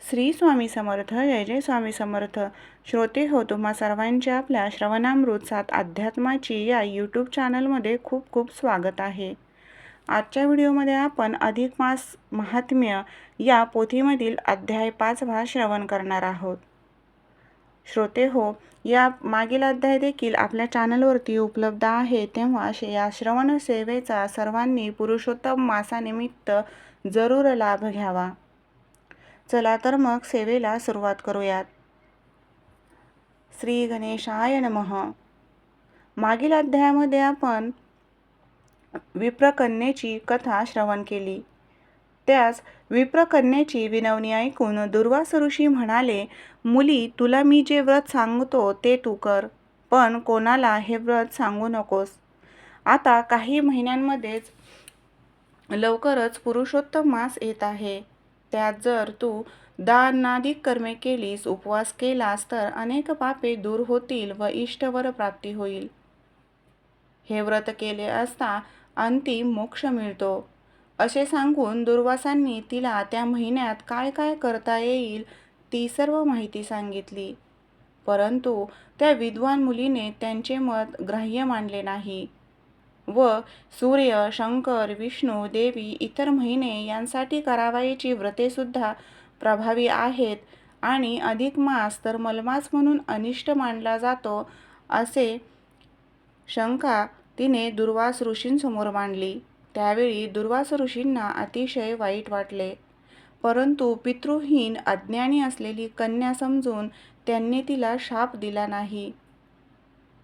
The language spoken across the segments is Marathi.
श्री स्वामी समर्थ. जय जय स्वामी समर्थ. श्रोते हो, तुम्हा सर्वांचे आपल्या श्रवणामृत 7 अध्यात्माची या यूट्यूब चॅनलमध्ये खूप खूप स्वागत आहे. आजच्या व्हिडिओमध्ये आपण अधिक मास महात्म्य या पोथीमधील अध्याय 5 श्रवण करणार आहोत. श्रोते हो, या मागील अध्याय देखील आपल्या चॅनलवरती उपलब्ध आहे, तेव्हा या श्रवण सेवेचा सर्वांनी पुरुषोत्तम मासानिमित्त जरूर लाभ घ्यावा. चला तर मग सेवेला सुरुवात करूयात. श्री गणेशाय नमः. मागील अध्यायामध्ये आपण विप्रकन्येची कथा श्रवण केली. त्यास विप्रकन्येची विनवणी ऐकून दुर्वासा ऋषी म्हणाले, मुली, तुला मी जे व्रत सांगतो ते तू कर, पण कोणाला हे व्रत सांगू नकोस. आता काही महिन्यांमध्येच लवकरच पुरुषोत्तम मास येत आहे. त्यात जर तू दानादिक कर्मे केलीस, उपवास केलास, तर अनेक पापे दूर होतील व इष्टवर प्राप्ती होईल. हे व्रत केले असता अंतिम मोक्ष मिळतो, असे सांगून दुर्वासांनी तिला त्या महिन्यात काय काय करता येईल ती सर्व माहिती सांगितली. परंतु त्या विद्वान मुलीने त्यांचे मत ग्राह्य मानले नाही व सूर्य, शंकर, विष्णू, देवी, इतर महिने यांसाठी करावयाची व्रते सुद्धा प्रभावी आहेत आणि अधिक मास तर मलमास म्हणून अनिष्ट मानला जातो, असे शंका तिने दुर्वास ऋषींसमोर मांडली. त्यावेळी दुर्वास ऋषींना अतिशय वाईट वाटले, परंतु पितृहीन अज्ञानी असलेली कन्या समजून त्यांनी तिला शाप दिला नाही.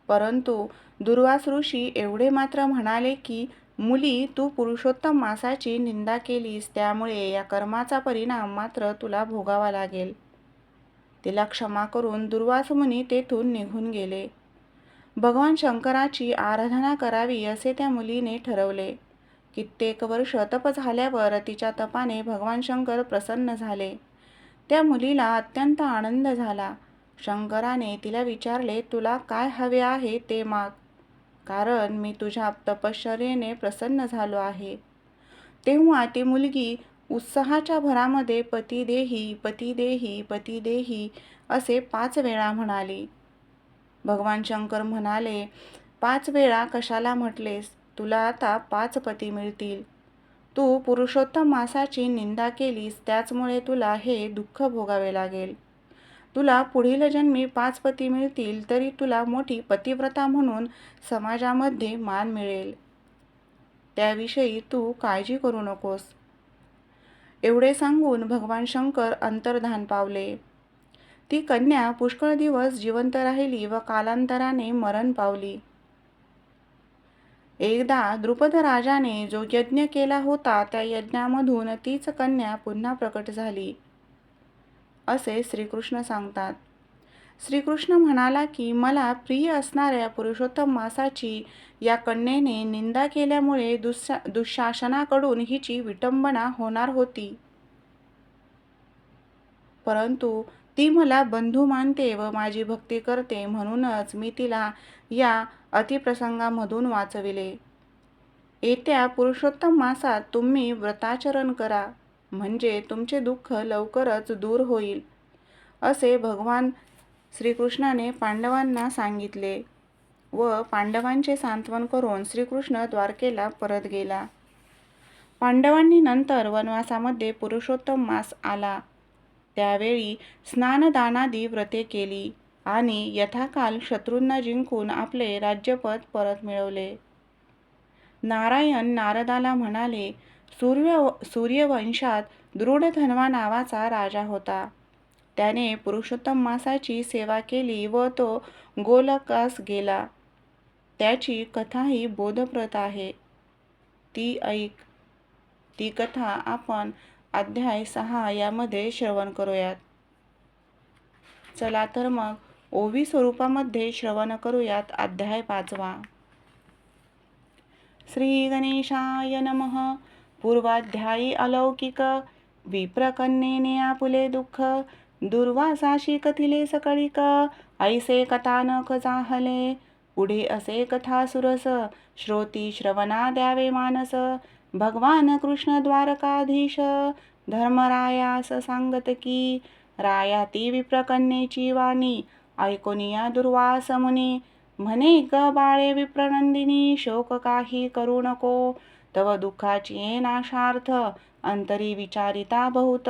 परंतु दुर्वास ऋषी एवढे मात्र म्हणाले की, मुली, तू पुरुषोत्तम मासाची निंदा केलीस, त्यामुळे या कर्माचा परिणाम मात्र तुला भोगावा लागेल. तिला क्षमा करून दुर्वास मुनी तेथून निघून गेले. भगवान शंकराची आराधना करावी असे त्या मुलीने ठरवले. कित्येक वर्ष तप झाल्यावर तिच्या तपाने भगवान शंकर प्रसन्न झाले. त्या मुलीला अत्यंत आनंद झाला. शंकराने तिला विचारले, तुला काय हवे आहे ते माग, कारण मी तुझ्या तपश्चर्येने प्रसन्न झालो आहे. तेव्हा ती मुलगी उत्साहाच्या भरामध्ये पती देही, पती देही, पती देही असे 5 वेळा म्हणाली. भगवान शंकर म्हणाले, 5 वेळा कशाला म्हटलेस? तुला आता 5 पती मिळतील. तू पुरुषोत्तम मासाची निंदा केलीस, त्याचमुळे तुला हे दुःख भोगावे लागेल. तुला पुढील जन्मी 5 पती मिळतील, तरी तुला मोठी पतिव्रता म्हणून समाजामध्ये मान मिळेल. त्याविषयी तू काळजी करू नकोस. एवढे सांगून भगवान शंकर अंतर्धान पावले. ती कन्या पुष्कळ दिवस जिवंत राहिली व कालांतराने मरण पावली. एकदा द्रुपद राजाने जो यज्ञ केला होता, त्या यज्ञामधून तीच कन्या पुन्हा प्रकट झाली, असे श्रीकृष्ण सांगतात. श्रीकृष्ण म्हणाला की, मला प्रिय असणाऱ्या पुरुषोत्तम मासाची या कन्येने निंदा केल्यामुळे दुःशासनाकडून हिची विटंबना होणार होती. परंतु ती मला बंधू मानते व माझी भक्ती करते, म्हणूनच मी तिला या अतिप्रसंगामधून वाचविले. येत्या पुरुषोत्तम मासात तुम्ही व्रताचरण करा, म्हणजे तुमचे दुःख लवकरच दूर होईल, असे भगवान श्रीकृष्णाने पांडवांना सांगितले व पांडवांचे सांत्वन करून श्रीकृष्ण द्वारकेला परत गेला. पांडवांनी नंतर वनवासामध्ये पुरुषोत्तम मास आला, त्यावेळी स्नानदानादी व्रते केली आणि यथाकाल शत्रूंना जिंकून आपले राज्यपद परत मिळवले. नारायण नारदाला म्हणाले, सूर्यवंशात दृढधन्वा नावाचा राजा होता. त्याने पुरुषोत्तम मासाची सेवा केली व तो गोलोकास गेला. त्याची कथाही बोधप्रद आहे, ती ऐक. ती कथा आपण अध्याय 6 यामध्ये श्रवण करूयात. चला तर मग ओवी स्वरूपामध्ये श्रवण करूयात अध्याय 5. श्री गणेशाय नमः. पूर्वाध्यायी अलौकिक. विप्रकन्येने आपुले दुःख, दुर्वासाशी कथिले सकळिक. ऐसे कथानक जाहले, पुढे असे कथा सुरस. श्रोती श्रवणा द्यावे मानस. भगवान कृष्ण द्वारकाधीश, धर्मरायास सांगत की. राया ती विप्रकन्येची वाणी ऐकोनिया दुर्वास मुनी. म्हणे ग बाळे विप्रनंदिनी, शोक काही करू नको. तव दुःखाची नाशार्थ अंतरी विचारिता बहुत.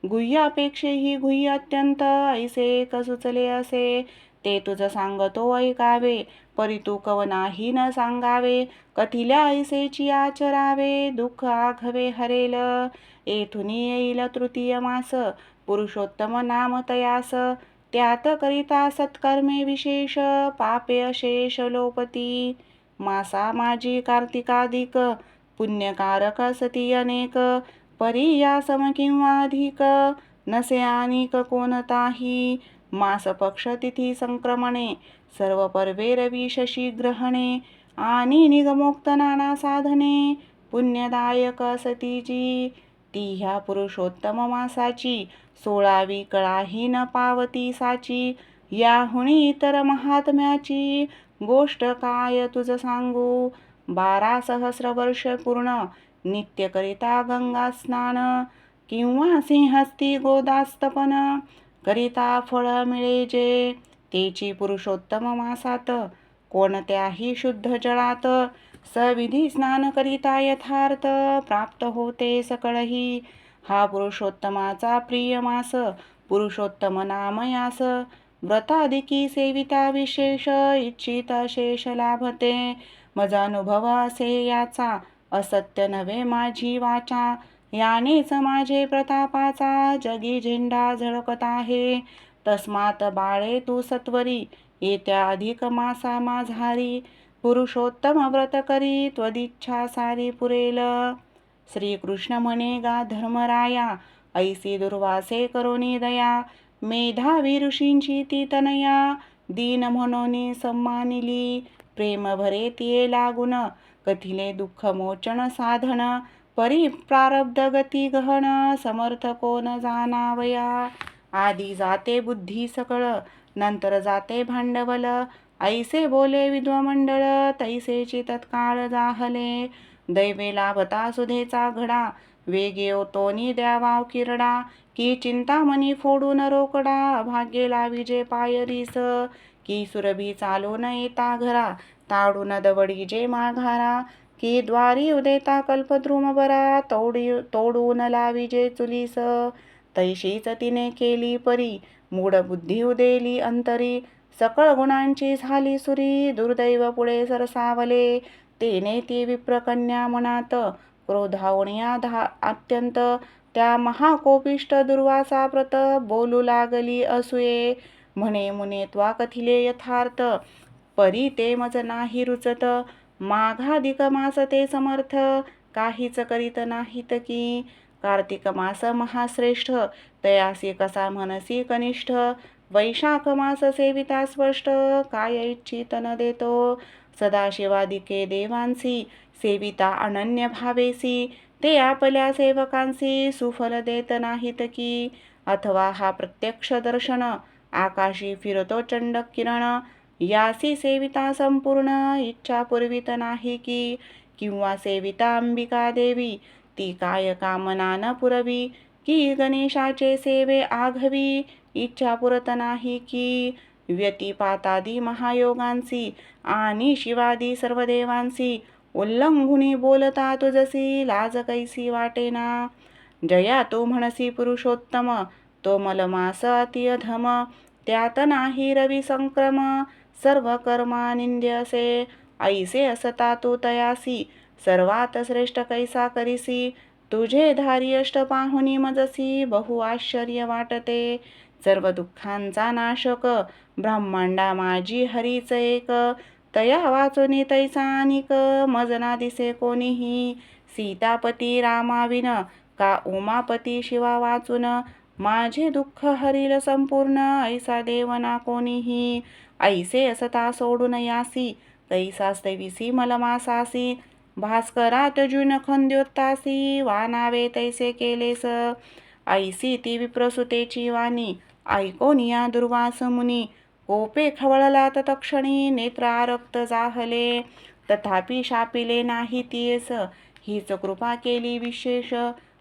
गुह्यापेक्षेही गुह्य अत्यंत ऐसे एक सुचले असे. ते तुझ सांगतो ऐकावे, परी तू कवनाही न सांगावे. कथिल्या ऐसेची आचरावे, दुःख आघवे हरेल. येथुनी येईल तृतीय मास, पुरुषोत्तम नाम तयास. त्यात करिता सत्कर्मे विशेष, पापे अशेष लोपती. मासा माझी कार्तिकाधिक, पुण्यकारक सती अनेक. परी या सम किंवा अधिक, नसे आणिक कोणताही. मास पक्ष तिथी संक्रमणे, सर्व पर्वे रवी शशी ग्रहणे. आणि निगमोक्त नाना साधने, पुण्यदायक सतीची. ती ह्या पुरुषोत्तम मासाची, 16वी कळाही न पावती साची. याहुनी इतर महात्म्याची, गोष्ट काय तुझ सांगू. 12 सहस्र वर्ष पूर्ण, नित्य करिता गंगा स्नान. किंवा सिंहस्ती गोदास्तपन, करिता फळ मिळे जे. तेची पुरुषोत्तम मासात, कोणत्याही शुद्ध जळात. सविधी स्नान करिता यथार्थ, प्राप्त होते सकळही. हा पुरुषोत्तमाचा प्रिय मास, पुरुषोत्तम नाम यास. व्रताधिकी सेविता विशेष, इच्छित शेष लाभते. मजा अनुभव असे याचा, असत्य नव्हे माझी वाचा. यानेच माझे प्रतापाचा, जगी झेंडा झळकत आहे. तस्मात बाळे तू सत्वरी, येत्या अधिक मासा माझारी. पुरुषोत्तम व्रत करी, त्वदिच्छा सारी पुरेल. श्रीकृष्ण म्हणे गा धर्मराया, ऐसी दुर्वासे करोनी दया. मेधावी ऋषींची ती तनया, दीन म्हणून सम्मानिली. प्रेम भरे तिये लागून, कथिले दुःख मोचन साधन. परी प्रारब्ध गती गहन, समर्थ कोण जाणावया. आधी जाते बुद्धी सकळ, नंतर जाते भांडवल. ऐसे बोले विद्वमंडळ, तैसेची तत्काळ जाहले. दैवे लाभता सुधेचा घडा, वेगे ओतोनी द्यावा किरडा. की चिंतामणी फोडून रोकडा, भाग्ये लाविजे पायरीस. की सुरभी चालून येता घरा, ताडून दवडी जे माघारा. की द्वारी उदेता कल्पद्रुम बरा, तोडून लाविजे चुलीस. तैशीच तिने केली परी, मूढ बुद्धी उदेली अंतरी. सकळ गुणांची झाली सुरी, दुर्दैव पुढे सरसावले. तेने ती विप्रकन्या मनात, क्रोधावण्या अत्यंत. त्या महाकोपिष्ट दुर्वासा प्रत, बोलू लागली असूये. म्हणे मुने त्वा कथिले यथार्थ, परी ते मज नाही रुचत. माघाधिक मास ते समर्थ, काहीच करीत नाहीत की. कार्तिक मास महाश्रेष्ठ, तयासी कसा म्हणसी कनिष्ठ. वैशाख मास सेविता स्पष्ट, काय इच्छित न देतो. सदाशिवादिके देवांसी, सेविता अनन्य भावेसी. ते आपल्या सेवकांसी, सुफल देत नाहीत की. अथवा हा प्रत्यक्ष दर्शन, आकाशी फिरतो चंडक किरण. यासी सेविता संपूर्ण, इच्छा पुरवित नाही की. किंवा सेविता अंबिका देवी, ती काय कामना न पुरवी. की गणेशाचे सेवे आघवी, इच्छा पुरत नाही की. व्यतिपातादी महायोगांसी, आणि शिवादी सर्व देवांसी. उल्लंघुनी बोलता तुझसी, लाज कैसी वाटेना. जया तू म्हणसी पुरुषोत्तम, तो मलमास अतिअधम. त्यात नाही रवी संक्रम, सर्व कर्मा निंद्य असे. ऐसे असता तू तयासी, सर्वात श्रेष्ठ कैसा करीसी. तुझे धारी अष्ट पाहुनी मजसी, बहु आश्चर्य वाटते. सर्व दुःखांचा नाशक, ब्रह्मांडा माझी हरीच एक. तया वाचुनी तैसा अनिक, मजना दिसे कोणीही. सीतापती रामाविन, का उमापती शिवा वाचून. माझे दुःख हरिल संपूर्ण, ऐसा देवना कोणीही. ऐसे असता सोडून यासी, तैसाच तैविसी मलमासासी. भास्करा तजुन खंद्योत्तासी, वानावे तैसे केलेस. ऐसी ती विप्रसुतेची वाणी, ऐकोनिया दुर्वास मुनी. कोपे खवळला तत्क्षणी, नेत्रारक्त जाहले. तथापि शापिले नाही तीयस, हीच कृपा केली विशेष.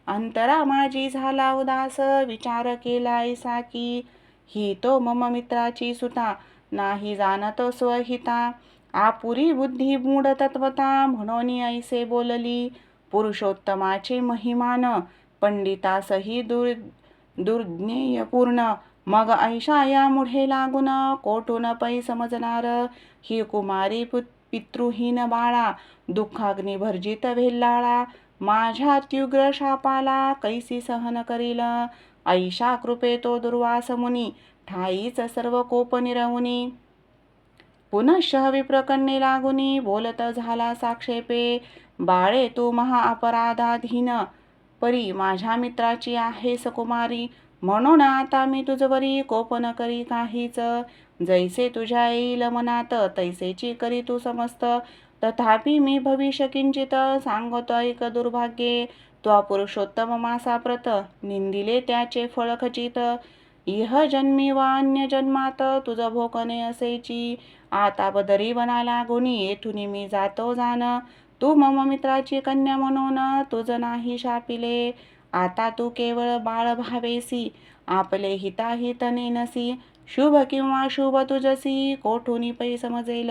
अंतरा माझी झाला उदास, विचार केला ऐसा की ही तो मम मित्राची सुता, नाही जाणतो स्वहिता. आपुरी बुद्धी मूढ तत्वता, म्हणून ऐसे बोलली. पुरुषोत्तमाचे महिमान, पंडितासही दुर्ज्ञेय पूर्ण. मग ऐशा या मुढे लागून, कोठून पै समजणार. ही कुमारी पितृहीन बाळा, दुःखाग्नी भर्जित वेल्हाळा. माझ्या त्युग्र शापाला कैसी सहन करील. ऐशा कृपे तो दुर्वास मुनी, ठाईच सर्व कोप निरवुनी. पुनश्च विप्रकन्ये लागुनी, बोलत झाला साक्षेपे. बाळे तू महाअपराधाधीन, परी माझ्या मित्राची आहेस कुमारी. म्हणून आता मी तुझवरी कोप न करी काहीच. जैसे तुझ्या येईल मनात, तैसेची करी तू समस्त. तथापि मी भविष्य किंचित, सांगतो ऐक दुर्भाग्ये. त्वा पुरुषोत्तम मासा प्रत, निंदिले त्याचे फळ खचित. इह जन्मी वा अन्य जन्मात, तुझ भोकने असेची. आता बदरी वना लागुनी, येथून मी जातो जाण. तू मम मित्राची कन्या म्हणून, तुझ नाही शापिले. आता तू केवळ बाळ भावेसी, आपले हिताहित नेनसी. शुभ किंवा शुभ तुझसी, कोठून पै समजेल.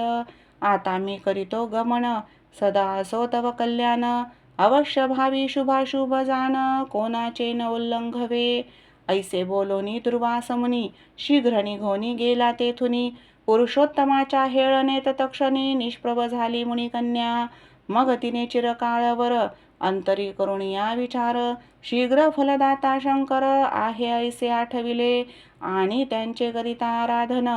आता मी करीतो गमन, सदा असो तव कल्याण. अवश्य भावी शुभाशुभ जाण, कोणाचे न उल्लंघवे. ऐसे बोलोनी दुर्वास मुनी, शीघ्र निघोनी गेला तेथुनी. पुरुषोत्तमाच्या हेळनेत तक्षणी, निष्प्रभ झाली मुनिकन्या. मग तिने चिरकाळवर, अंतरी करुणिया विचार. शीघ्र फलदाता शंकर, आहे ऐसे आठविले. आणि त्यांचे करिता आराधन,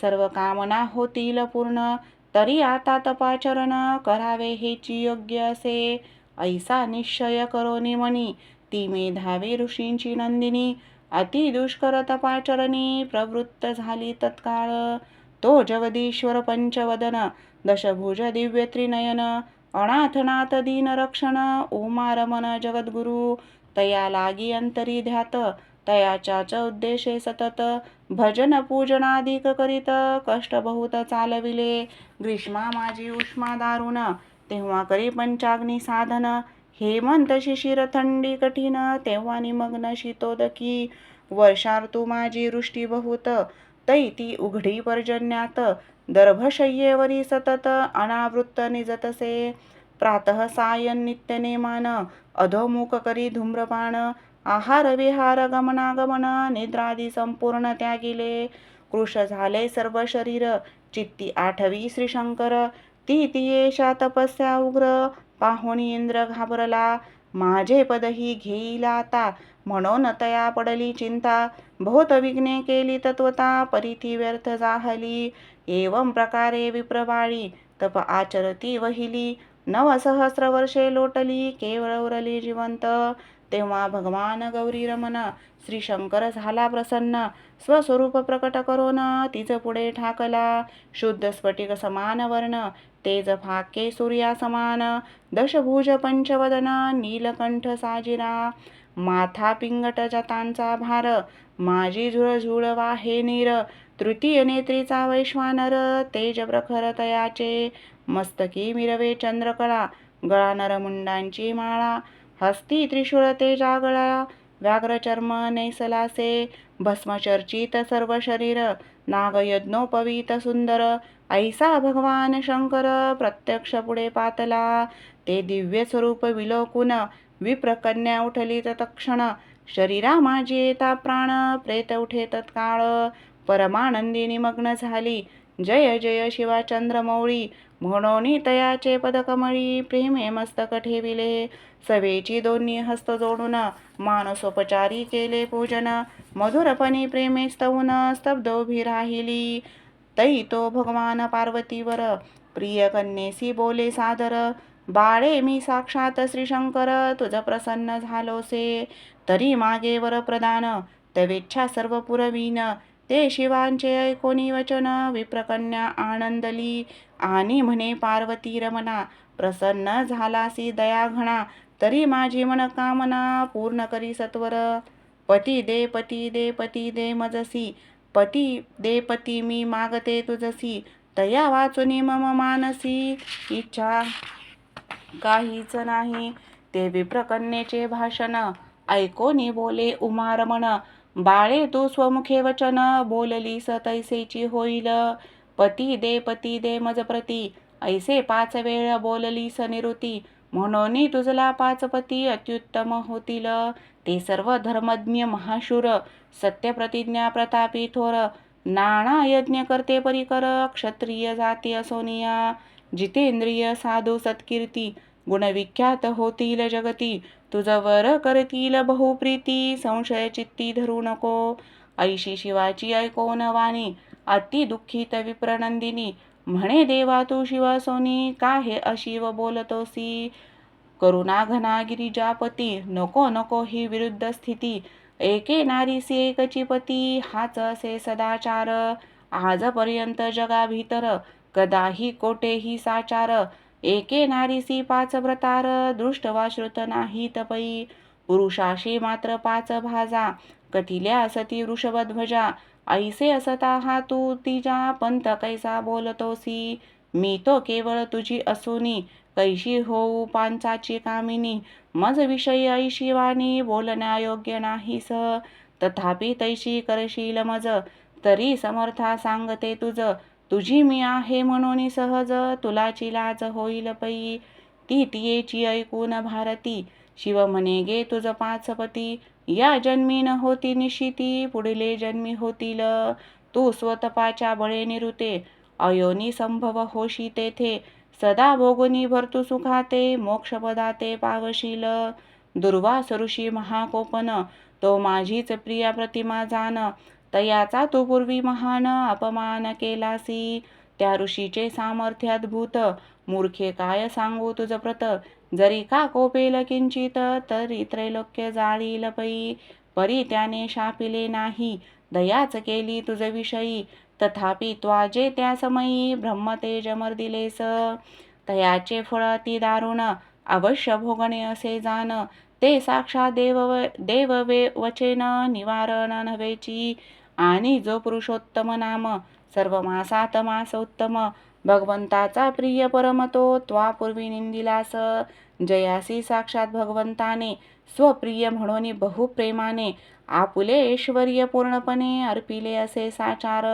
सर्व कामना होतील पूर्ण. तरी आता तपाचरण, करावे हेची योग्य असे. ऐसा निश्चय करोनी मनी, ती मेधावी ऋषींची नंदिनी. अति दुष्कर तपाचरणी, प्रवृत्त झाली तत्काळ. तो जगदीश्वर पंचवदन, दशभुज दिव्य त्रिनयन. अनाथनाथ दीन रक्षण, उमा रमण जगद्गुरु. तया लागी अंतरी ध्यात, तयाच्याच उद्देशे सतत. भजन पूजनादिक करीत, कष्ट बहुत चालविले. ग्रीष्मा माझी उष्मा दारुण, तेव्हा करी पंचाग्नी साधन. हेमंत शिशिर थंडी कठीण, तेव्हा निमग्न शीतोदकी. वर्षार्तू माझी वृष्टी बहुत, तै ती उघडी पर्जन्यात. दर्भशय्येवरी सतत, अनावृत्त निजतसे. प्रातः सायं नित्य नेमान, अधोमुख करी धूम्रपान. आहार विहार गमनागमन, निद्रादी संपूर्ण त्यागिले. कृश झाले सर्व शरीर, चित्ती आठवी श्रीशंकर. ती येशा तपस्या उग्र, पाहुणी इंद्र घाबरला. माझे पदही घेईल आता, म्हणून तया पडली चिंता. बहुत विघ्ने केली तत्वता, परिथी व्यर्थ जाहली. एवं प्रकारे विप्रबाळी, तप आचरती वहिली. 9 सहस्र वर्षे लोटली, केवळ उरली जिवंत. तेव्हा भगवान गौरी रमण, श्री शंकर झाला प्रसन्न. स्वस्वरूप प्रकट करून, तिच पुढे ठाकला. शुद्ध स्फटिक समान वर्ण, तेज फाके सूर्या समान. दशभुज पंचवदन, नीलकंठ साजिरा. माथा पिंगट जतांचा भार, माझी झुळझुळ वाहे नीर. तृतीय नेत्रीचा वैश्वानर, तेज प्रखर तयाचे. मस्तकी मिरवे चंद्रकळा, गळा नरमुंडांची माळा. हस्ती त्रिशूळ तेजा गळा, व्याघ्र चर्म नैसलासे. भस्मचर्चित सर्व शरीर, नागयज्ञोपवीत सुंदर. ऐसा भगवान शंकर, प्रत्यक्ष पुढे पातला. ते दिव्य स्वरूप विलोकुन, विप्रकन्या उठली तत्क्षण. शरीरा माझी येता प्राण, प्रेत उठे तत्काळ. परमानंदी निमग्न झाली, जय जय शिवा चंद्रमौळी. म्हणून तयाचे पदकमळी, प्रेमे मस्तक ठेविले. सवेची दोन्ही हस्त जोडून, मानसोपचारी केले पूजन. मधुरपणी प्रेमे स्तवून, स्तब्ध उभी राहिली. तै तो भगवान पार्वतीवर, प्रिय कन्येसी बोले सादर. बाळे मी साक्षात श्रीशंकर, तुझ प्रसन्न झालोसे. तरी मागे वर प्रदान, तवेच्छा सर्व पुरवीन. ते शिवांचे ऐकोनी वचन, विप्रकन्या आनंदली. आणि म्हणे पार्वती रमणा, प्रसन्न झालासी दयाघणा. तरी माझी मनकामना, पूर्ण करी सत्वर. पती दे पती दे पती दे मजसी, पती दे पती मी मागते तुझसी. तया वाचुनी मम मानसी, इच्छा काहीच नाही. ते विप्रकन्येचे भाषण ऐकोनी बोले उमारमण. बाळे तू स्वमुखे वचन, बोललीस तैसेची होईल. पती दे मज प्रती, ऐसे 5 वेळ बोललीस निरुती. म्हणून तुझला 5 पती अत्युत्तम होतील. ते सर्व धर्मज्ञ महाशूर, सत्यप्रतिज्ञा प्रतापी थोर. नाना यज्ञ करते परिकर, क्षत्रिय जाती असोनिया. जितेंद्रिय साधू सत्कीर्ती, गुणविख्यात होतील जगती. तुझवर करतील बहुप्रीती, संशय चित्ती धरू नको. ऐशी शिवाची ऐकोन वाणी, अति दुःखित विप्रनंदिनी. म्हणे देवा तू शिवासोनी, का हे अशिव बोलतोसी. करुणा घना गिरिजापती, नको नको ही विरुद्ध स्थिती. एके नारीसी एकची पती, हाच असे सदाचार. आजपर्यंत जगा भीतर, कदाही कोठेही साचार. एके नारीसी 5 व्रतार, दृष्ट वा श्रुत नाहीत पै. पुरुषाशी मात्र 5 भाजा, कथिल्या सती वृषभध्वजा. ऐसे असता हा तू तिजा, पंत कैसा बोलतोसी. मी तो केवळ तुझी असूनी, कैशी होऊ पांचाची कामिनी. मज विषयी ऐशी वाणी, बोलण्यायोग्य नाहीस. तथापि तैशी करशील मज, तरी समर्था सांगते तुझ. तुझी मी आहे म्हणून सहज, तुलाची लाज होईल पै. ती तियेची ऐकून भारती, शिव म्हणे गे तुझ 5 पती. या जन्मी न होती निश्चिती, पुढले जन्मी होतील. तू स्वतपाच्या बळे निरुते, अयोनी संभव होशी तेथे. सदा भोगुनी भरतु सुखाते, मोक्षपदाते पावशील. दुर्वास ऋषी महाकोपन, तो माझीच प्रिया प्रतिमा जाण. तयाचा तू पूर्वी महान अपमान केलासी. त्या ऋषीचे सामर्थ्य अद्भुत, मूर्खे काय सांगू तुझ प्रत. जरी का कोपेल किंचित, तरी त्रैलोक्य जाळील पै. परी त्याने शापिले नाही, दयाच केली तुझ विषयी. तथापि त्वाजे त्या समयी, ब्रह्मतेज मर्दिलेस. तयाचे फळ अति दारुण, अवश्य भोगणे असे जाण. ते साक्षात देववे वचेन, निवारण नव्हेची. आणि जो पुरुषोत्तम नाम, सर्व मासात मास उत्तम. भगवंताचा प्रिय परम तो, त्वापूर्वी निंदिलास. जयासी साक्षात भगवंताने, स्वप्रिय म्हणून बहुप्रेमाने. आपुले ऐश्वर्य पूर्णपणे, अर्पिले असे साचार.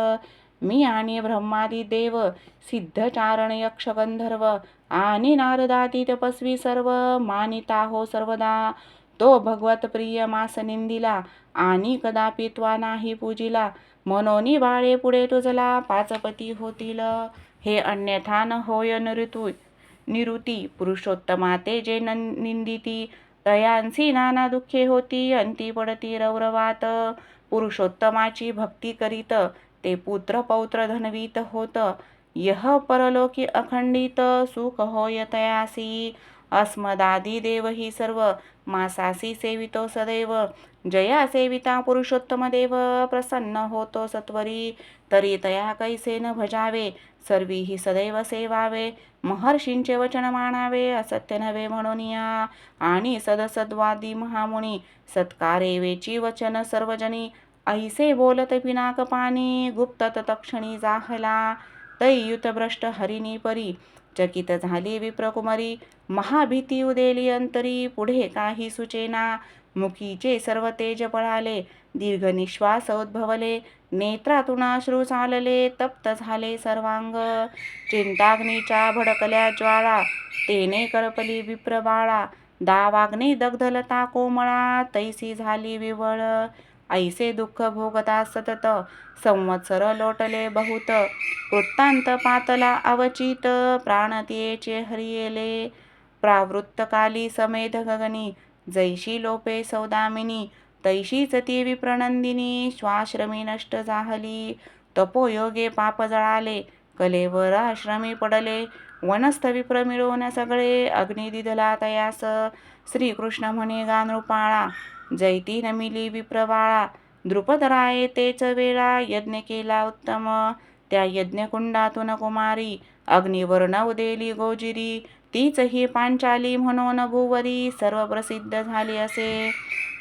मी आणि ब्रह्मादी देव, सिद्धचारण यक्ष गंधर्व, आणि नारदादी तपस्वी सर्व, मानिता हो सर्वदा. तो भगवत प्रिय मास निंदिला, आणि कदापि त्वा नाही पूजिला. मनोनी बाळे पुढे तुझला 5 पती होतील. हे अन्यथा न होय निरुती. पुरुषोत्तमा ते जे निंदिती, तयांसी नाना दुःखे होती. अंती पडती रौरवात. पुरुषोत्तमाची भक्ती करीत, ते पुत्र पौत्र धनवीत होत. यह परलोकी अखंडित, सुख होय तयासी. अस्मदादी देव ही सर्व, मासासी सेवितो सदैव. जया सेविता पुरुषोत्तम देव, प्रसन्न होतो सत्वरी. तरी तया कैसे न भजावे, सर्वी ही सदैव सेवावे. महर्षींचे वचन मानावे, असत्य नव्हे म्हणून या. आणि सदसद्वादी महामुनी, सत्कारे वेची वचन सर्वजनी. ऐसे बोलत पिनाकपाणी, गुप्त तत्क्षणी जाहला. तैयुत भ्रष्ट हरिणी परी, चकित झाली विप्रकुमारी. महाभीती उदेली अंतरी, पुढे काही सुचेना. मुखीचे सर्व तेज पळाले, दीर्घ निश्वास उद्भवले. नेत्रातून अश्रू चालले, तप्त झाले सर्वांग. चिंताग्नीच्या भडकल्या ज्वाळा, तेने करपली विप्रबाळा. दावाग्नी दग्धलता कोमळा, तैसी झाली विवळ. ऐसे दुःख भोगता सतत, संवत्सर लोटले बहुत. वृत्तांत पातला अवचित, प्राणतियेचे हरियेले. प्रावृत्तकाली समेध गगनी, जैशी लोपे सौदामिनी. तैशीच ती विप्रनंदिनी, श्वाश्रमी नष्ट जाहली. तपोयोगे पाप जळाले, कलेवर आश्रमी पडले. वनस्थ विप्र मिळवून सगळे, अग्नी दिधला तयास. श्रीकृष्ण म्हणे गा नृपाळा, जैती नमिली विप्रबाळा. द्रुपदराये तेच वेळा, यज्ञ केला उत्तम. त्या यज्ञकुंडातून कुमारी, अग्निवर उदेली गोजिरी. तीच ही पांचाली म्हणून भूवरी, सर्व प्रसिद्ध झाली असे.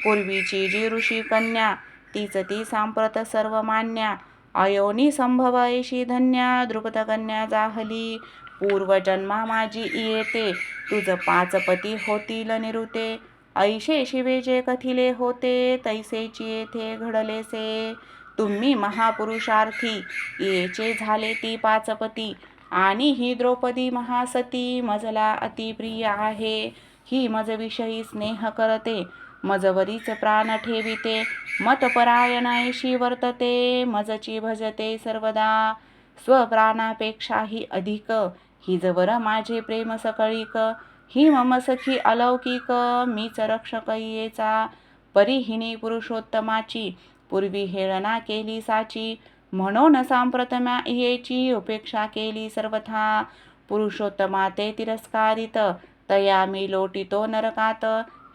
पूर्वीची जी ऋषी कन्या, तीच ती सांप्रत सर्व मान्या. अयोनी संभव ऐशी धन्या, द्रुपद कन्या जाहली. पूर्वजन्मा माझी येते, तुझ पाचपती होतील निरुते. ऐशे शिवे जे कथिले होते, तैसेची येथे घडलेसे. तुम्ही महापुरुषार्थी, येचे झाले ती पाचपती. आणि ही द्रौपदी महासती, मजला अतिप्रिय आहे. ही मज विषयी स्नेह करते, मजवरीच प्राण ठेविते. मतपरायणायशी वर्तते, मजची भजते सर्वदा. स्वप्राणापेक्षाही अधिक, हिजवर माझे प्रेम सकळीक. ही मम सखी अलौकिक, मीच रक्षक येचा. परिहिनी पुरुषोत्तमाची, पूर्वी हेळना केली साची. म्हणून सांप्रतम्या येची, उपेक्षा केली सर्वथा. पुरुषोत्तमा ते तिरस्कारित, तया मी लोटितो नरकात.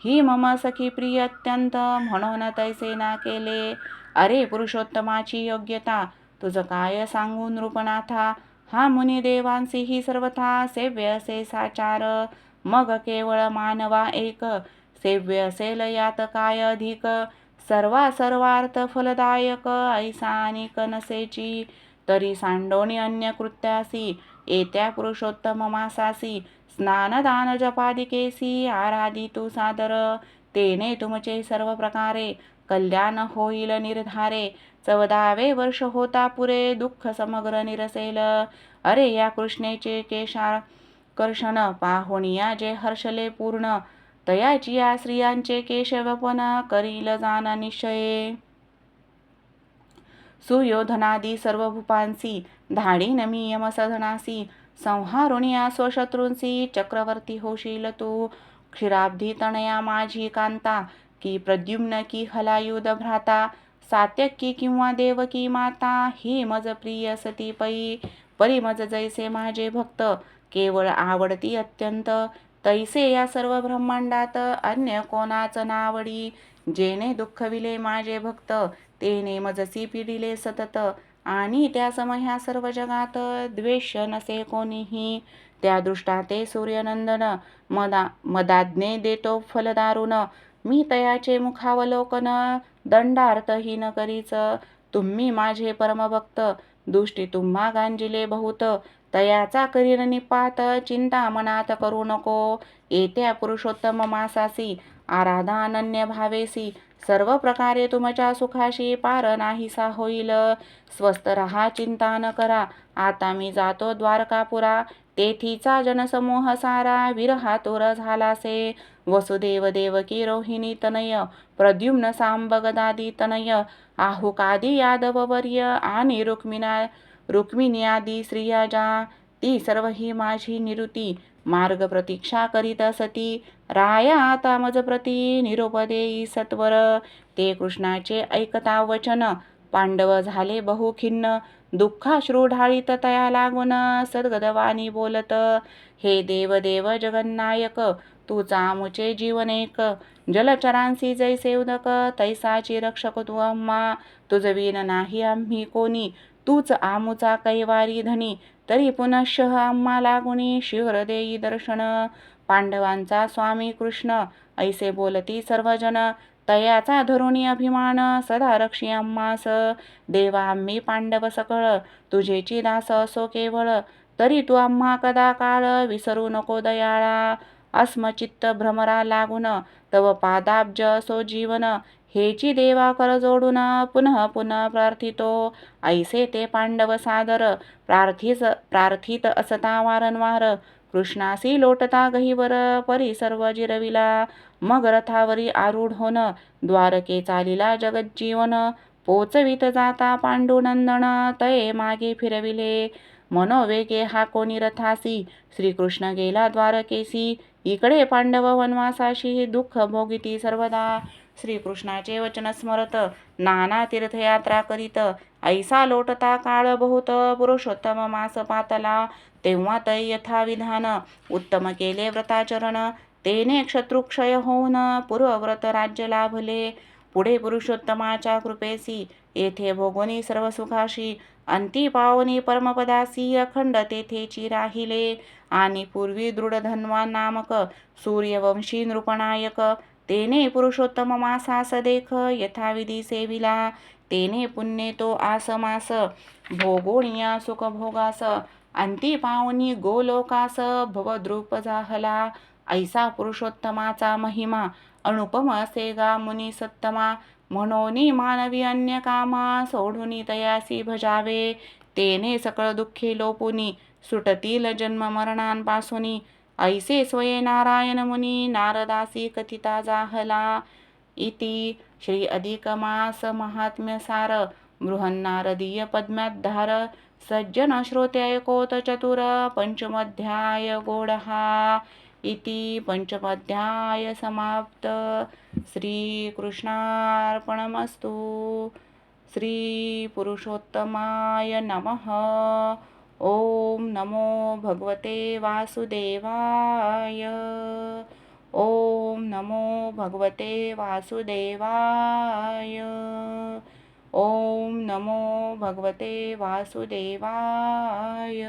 ही मम सखी प्रिय अत्यंत, म्हणून तैसे ना केले. अरे पुरुषोत्तमाची योग्यता, तुझ काय सांगू नृपनाथा. हा मुनी देवांसीही सर्वथा, सेव्य असे साचार. मग केवळ मानवा एक, सेव्य असेल यात काय अधिक. सर्वार्थ फलदायक, ऐसा अनिक नसेची. तरी सांडोणी अन्य कृत्यासी, येत्या पुरुषोत्तम मासासी. स्नान दान जपादिकेसी, आराधितु सादर. तेने तुमचे सर्व प्रकारे, कल्याण होईल निर्धारे. 14वे वर्ष होता पुरे, दुःख समग्र निरसेल. अरे या कृष्णेचे केशाकर्षण, पाहुनिया जे हर्षले पूर्ण. तयाची या स्त्रियांचे केशवपन, करील जाण निश्चये. सुयोधनादी सर्व भूपांसी, धाडीन मी यमसदनासी. संहारुनिया स्वशत्रूंसी, चक्रवर्ती होशील तू. क्षीराब्धी तनया माझी कांता, की प्रद्युम्न की हलायुध भ्राता. सात्यकी किंवा देवकी माता, ही मज प्रिय सती पै. परी मज जैसे माझे भक्त, केवळ आवडती अत्यंत. तैसे या सर्व ब्रह्मांडात, अन्य कोणाच नावडी. जेने दुःखविले माझे भक्त, तेने मजसी पिडिले सतत. आणि त्या समह्या सर्व जगात, द्वेष नसे कोणीही. त्या दृष्टा ते सूर्यनंदन, मदाज्ञे देतो फल दारुण. मी तयाचे मुखावलोकन, दंडार्थहीन करीच. तुम्ही माझे परमभक्त, दृष्टी तुम्हा गांजिले बहुत. तयाचा करीन निपात, चिंता मनात करू नको. येत्या पुरुषोत्तम मासासी, आराधा अनन्य भावेसी. सर्व प्रकारे तुमच्या सुखाशी, पार नाहीसा होईल. स्वस्थ रहा, चिंता न करा. आता मी जातो द्वारकापुरा. तेथीचा जनसमूह सारा, विरहातुर झालासे. वसुदेव देवकी रोहिणी तनय, प्रद्युम्न सांब गदादी तनय. आहुकादी यादववर्य, आणि रुक्मिण्यादी स्त्रिया ज्या. ती सर्व ही माझी निरुती, मार्ग प्रतीक्षा करीत असती. राया आता मज प्रती, निरोप देई सत्वर. ते कृष्णाचे ऐकता वचन, पांडव झाले बहुखिन्न. दुःखाश्रू ढाळीत तया लागून, सद्गदवाणी बोलत. हे देव जगन्नायक, तूच आमुचे जीवनेक. जलचरांसी जैसे उदक, तैसाची रक्षक तू आम्हा. तुझ विन नाही आम्ही कोणी, तूच आमुचा कैवारी धनी. तरी पुनश्च आम्हा लागुनी, शीघ्र देई दर्शन. पांडवांचा स्वामी कृष्ण, ऐसे बोलती सर्वजन. तयाचा धरुणी अभिमान, सदा रक्षी आम्हास. देवा आम्ही पांडव सकळ, तुझेची दास असो केवळ. तरी तू आम्हा कदा काळ, विसरू नको दयाळा. अस्मचित्त भ्रमरा लागून, तव पादाब्ज असो जीवन. हेची देवा कर जोडून, पुनः पुनः प्रार्थितो. ऐसे ते पांडव सादर, प्रार्थित असता वारंवार. कृष्णासी लोटता गहिवर, परी सर्व जिरविला. मग रथावरी आरूढ होन, द्वारके चालिला जगज्जीवन. पोचवित जाता पांडुनंदन, तये मागे फिरविले. मनोवेगे हा कोणी रथासी, श्रीकृष्ण गेला द्वारकेसी. इकडे पांडव वनवासाशी, दुःख भोगिती सर्वदा. श्रीकृष्णाचे वचन स्मरत, नाना तीर्थयात्रा करीत. ऐसा लोटता काळ बहुत, पुरुषोत्तम मास पातला. तेव्हा तै यथाविधान, उत्तम केले व्रताचरण. तेने शत्रुक्षय होऊन, पूर्वव्रत राज्य लाभले. पुढे पुरुषोत्तमाच्या कृपेसी, येथे भोगोनी सर्व सुखाशी. अंती पावनी परमपदासी, अखंड तेथेची राहिले. आणि पूर्वी दृढधन्वा नामक, सूर्यवंशी नृपनायक. तेने पुरुषोत्तम मासास देख, यथाविधी सेविला. तेने पुण्ये तो आसमास, भोगोनिया सुख भोगास. अंती पावनी गोलोकास भवद्रूप जाहला. ऐसा पुरुषोत्तमाचा महिमा अनुपम असे गा मुनी सत्तमा. म्हणून मानवी अन्य कामा सोडून तयासी भजावे. तेने सकळ दुःखे लोपुनी सुटतील जन्म मरणांपासुनी. ऐसे स्वये नारायण मुनी नारदासी कथिता जाहला. इति श्री अधिक मास महात्म्य सार बृहन्नारदीय पद्माधार. सज्जन श्रोते ऐकोत चतुर पंचमोध्याय गोडहा. इति पंचमोध्याय समाप्त. श्रीकृष्णार्पणमस्तु. श्री पुरुषोत्तमाय नमः. ओम नमो भगवते वासुदेवाय. ओम नमो भगवते वासुदेवाय. ओम नमो भगवते वासुदेवाय.